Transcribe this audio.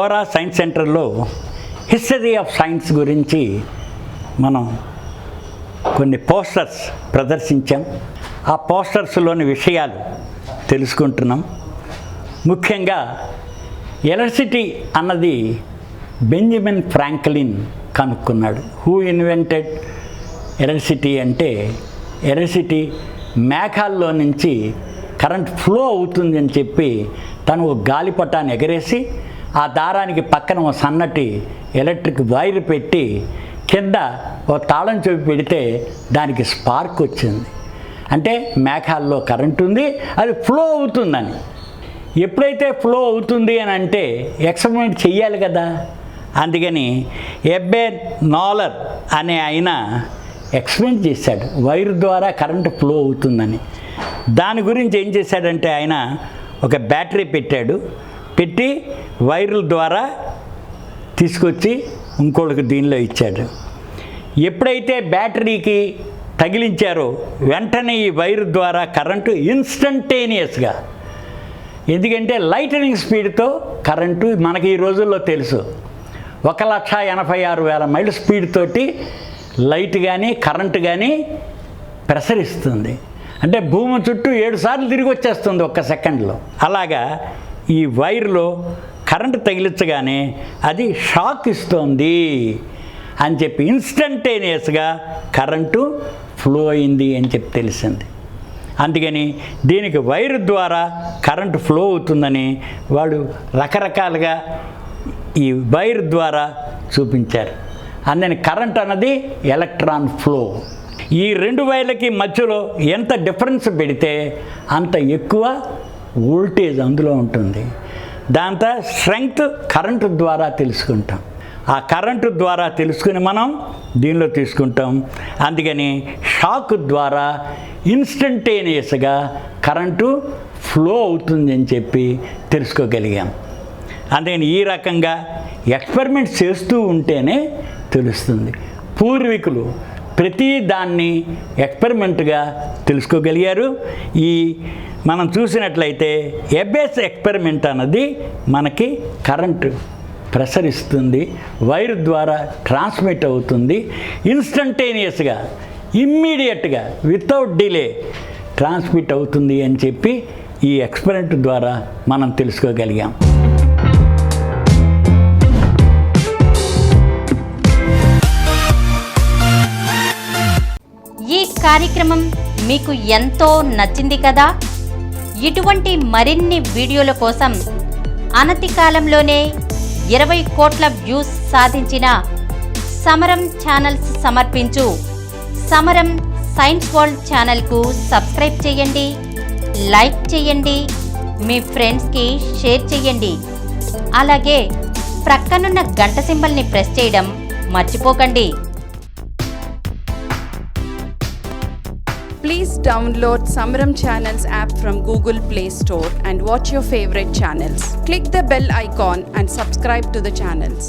Vora science సెంటర్లో history of science గురించి మనం కొన్ని పోస్టర్స్ ప్రదర్శించాం. ఆ పోస్టర్స్లోని విషయాలు తెలుసుకుంటున్నాం. ముఖ్యంగా ఎలక్ట్రిసిటీ అన్నది బెంజమిన్ ఫ్రాంక్లిన్ కనుక్కున్నాడు. హూ ఇన్వెంటెడ్ ఎలక్ట్రిసిటీ అంటే ఎలక్ట్రిసిటీ మేఘాల్లో నుంచి కరెంట్ ఫ్లో అవుతుంది అని చెప్పి తను ఒక గాలిపటాన్ని ఎగరేసి ఆ దారానికి పక్కన ఒక సన్నటి ఎలక్ట్రిక్ వైర్ పెట్టి కింద ఒక తాళం చెవి పెడితే దానికి స్పార్క్ వచ్చింది. అంటే మేఘాల్లో కరెంట్ ఉంది, అది ఫ్లో అవుతుందని. ఎప్పుడైతే ఫ్లో అవుతుంది అని అంటే ఎక్స్పెరిమెంట్ చెయ్యాలి కదా. అందుకని ఎబ్బెర్ నాలర్ అనే ఆయన ఎక్స్పెరిమెంట్ చేశాడు, వైర్ ద్వారా కరెంటు ఫ్లో అవుతుందని. దాని గురించి ఏం చేశాడంటే ఆయన ఒక బ్యాటరీ పెట్టాడు, పెట్టి వైర్ల ద్వారా తీసుకొచ్చి ఇంకోళ్ళకి దీనిలో ఇచ్చాడు. ఎప్పుడైతే బ్యాటరీకి తగిలించారో వెంటనే ఈ వైర్ ద్వారా కరెంటు ఇన్స్టంటేనియస్గా, ఎందుకంటే లైటనింగ్ స్పీడ్తో కరెంటు మనకి ఈ రోజుల్లో తెలుసు 1,86,000 మైళ్ళ స్పీడ్ తోటి లైట్ కానీ కరెంటు కానీ ప్రసరిస్తుంది. అంటే భూమి చుట్టూ 7 సార్లు తిరిగి వచ్చేస్తుంది ఒక్క సెకండ్లో. అలాగా ఈ వైర్లో కరెంటు తగిలించగానే అది షాక్ ఇస్తుంది అని చెప్పి ఇన్స్టంటేనియస్గా కరెంటు ఫ్లో అయింది అని చెప్పి తెలిసింది. అందుకని దీనికి వైర్ ద్వారా కరెంటు ఫ్లో అవుతుందని వాడు రకరకాలుగా ఈ వైర్ ద్వారా చూపించారు. అందుకని కరెంట్ అన్నది ఎలక్ట్రాన్ ఫ్లో. ఈ రెండు వైర్లకి మధ్యలో ఎంత డిఫరెన్స్ పెడితే అంత ఎక్కువ వోల్టేజ్ అందులో ఉంటుంది. దాంతో స్ట్రెంగ్త్ కరెంటు ద్వారా తెలుసుకుంటాం. ఆ కరెంటు ద్వారా తెలుసుకుని మనం దీనిలో తీసుకుంటాం. అందుకని షాక్ ద్వారా ఇన్స్టంటేనియస్గా కరెంటు ఫ్లో అవుతుంది అని చెప్పి తెలుసుకోగలిగాం. అందుకని ఈ రకంగా ఎక్స్పెరిమెంట్ చేస్తూ ఉంటేనే తెలుస్తుంది. పూర్వీకులు ప్రతి దాన్ని ఎక్స్పెరిమెంట్గా తెలుసుకోగలిగారు. ఈ మనం చూసినట్లయితే ఎబ్బెర్ ఎక్స్పెరిమెంట్ అన్నది మనకి కరెంటు ప్రసరిస్తుంది, వైర్ ద్వారా ట్రాన్స్మిట్ అవుతుంది, ఇన్స్టంటేనియస్గా ఇమ్మీడియట్గా వితౌట్ డిలే ట్రాన్స్మిట్ అవుతుంది అని చెప్పి ఈ ఎక్స్పెరిమెంట్ ద్వారా మనం తెలుసుకోగలిగాం. ఈ కార్యక్రమం మీకు ఎంతో నచ్చింది కదా. ఇటువంటి మరిన్ని వీడియోల కోసం అనతి కాలంలోనే 20 కోట్ల వ్యూస్ సాధించిన సమరం ఛానల్స్ సమర్పించు సమరం సైన్స్ వరల్డ్ ఛానల్కు సబ్స్క్రైబ్ చేయండి, లైక్ చేయండి, మీ ఫ్రెండ్స్కి షేర్ చేయండి. అలాగే ప్రక్కనున్న గంట సింబల్ని ప్రెస్ చేయడం మర్చిపోకండి. Please download Samaram Channels app from Google Play Store and watch your favorite channels. Click the bell icon and subscribe to the channels.